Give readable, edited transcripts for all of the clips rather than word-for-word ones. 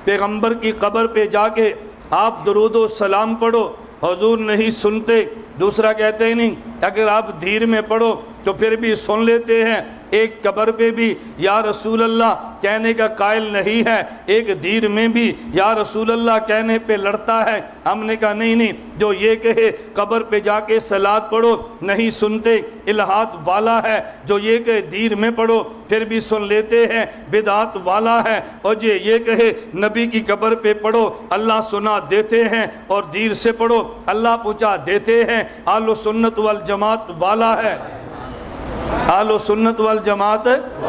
پیغمبر کی قبر پہ جا کے آپ درود و سلام پڑھو، حضور نہیں سنتے۔ دوسرا کہتے ہیں نہیں، اگر آپ دھیر میں پڑھو تو پھر بھی سن لیتے ہیں، ایک قبر پہ بھی یا رسول اللہ کہنے کا قائل نہیں ہے، ایک دھیر میں بھی یا رسول اللہ کہنے پہ لڑتا ہے۔ ہم نے کہا نہیں، جو یہ کہے قبر پہ جا کے صلات پڑھو نہیں سنتے، الہات والا ہے، جو یہ کہے دھیر میں پڑھو پھر بھی سن لیتے ہیں، بدعات والا ہے، اور جو یہ کہے نبی کی قبر پہ پڑھو اللہ سنا دیتے ہیں، اور دھیر سے پڑھو اللہ پہنچا دیتے ہیں، اہل و سنت والجماعت والا ہے، اہل و سنت والجماعت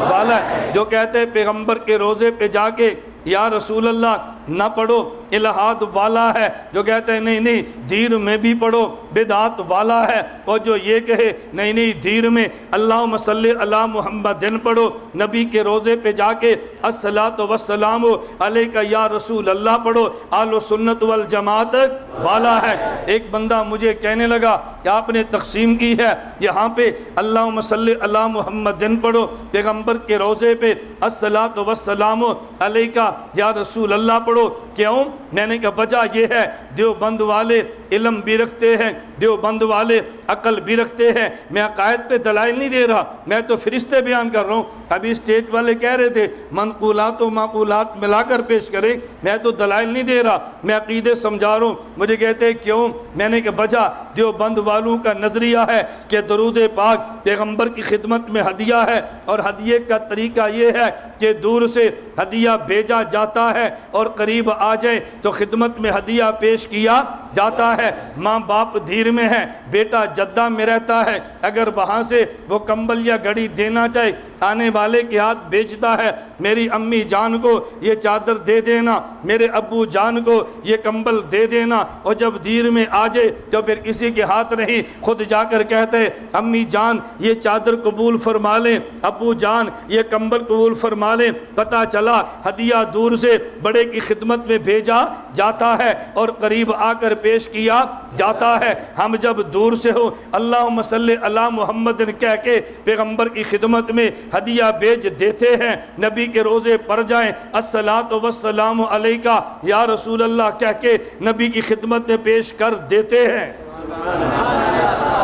والا ہے۔ جو کہتے ہیں پیغمبر کے روضے پہ جا کے یا رسول اللہ نہ پڑھو الہاد والا ہے، جو کہتے ہیں نہیں دھیر میں بھی پڑھو بدعات والا ہے، اور جو یہ کہے نہیں دھیر میں اللہم صلی علی محمد پڑھو، نبی کے روضے پہ جا کے الصلاۃ والسلام علیکہ یا رسول اللہ پڑھو، اہل سنت والجماعت والا ہے۔ ایک بندہ مجھے کہنے لگا کہ آپ نے تقسیم کی ہے، یہاں پہ اللہم صلی علی محمد پڑھو، پیغمبر کے روضے پہ الصلاۃ والسلام علیکہ یا رسول اللہ پڑھو، کیوں؟ میں نے کہا وجہ یہ ہے دیوبند والے علم بھی رکھتے ہیں، دیوبند والے عقل بھی رکھتے ہیں، میں عقائد پہ دلائل نہیں دے رہا، میں تو فرشتے بیان کر رہا ہوں۔ ابھی اسٹیج والے کہہ رہے تھے منقولات و معقولات ملا کر پیش کرے، میں تو دلائل نہیں دے رہا، میں عقیدے سمجھا رہا ہوں۔ مجھے کہتے ہیں کیوں؟ میں نے کہا وجہ دیوبند والوں کا نظریہ ہے کہ درود پاک پیغمبر کی خدمت میں ہدیہ ہے، اور ہدیے کا طریقہ یہ ہے کہ دور سے ہدیہ بھیجا جاتا ہے اور قریب آ جائے تو خدمت میں ہدیہ پیش کیا جاتا ہے۔ ماں باپ دھیر میں ہے، بیٹا جدہ میں رہتا ہے، اگر وہاں سے وہ کمبل یا گھڑی دینا چاہے آنے والے کے ہاتھ بیچتا ہے، میری امی جان کو یہ چادر دے دینا، میرے ابو جان کو یہ کمبل دے دینا، اور جب دھیر میں آ جائے تو پھر کسی کے ہاتھ نہیں، خود جا کر کہتے امی جان یہ چادر قبول فرما لیں، ابو جان یہ کمبل قبول فرما لیں۔ پتہ چلا ہدیہ دور سے بڑے کی خدمت میں بھیجا جاتا ہے اور قریب آ کر پیش کیا جاتا ہے۔ ہم جب دور سے ہو اللہم صلی علی محمد کہہ کے پیغمبر کی خدمت میں ہدیہ بھیج دیتے ہیں، نبی کے روزے پر جائیں الصلاۃ والسلام علیکہ یا رسول اللہ کہہ کے نبی کی خدمت میں پیش کر دیتے ہیں،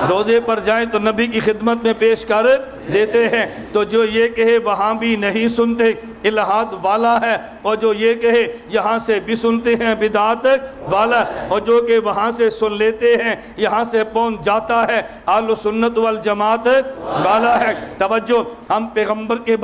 روزے پر جائیں تو نبی کی خدمت میں پیش کر دیتے ہیں۔ تو جو یہ کہے وہاں بھی نہیں سنتے الہاد والا ہے، اور جو یہ کہے یہاں سے بھی سنتے ہیں بدعات والا، اور جو کہ وہاں سے سن لیتے ہیں یہاں سے پہنچ جاتا ہے اہل سنت والجماعت والا ہے۔ توجہ، ہم پیغمبر کے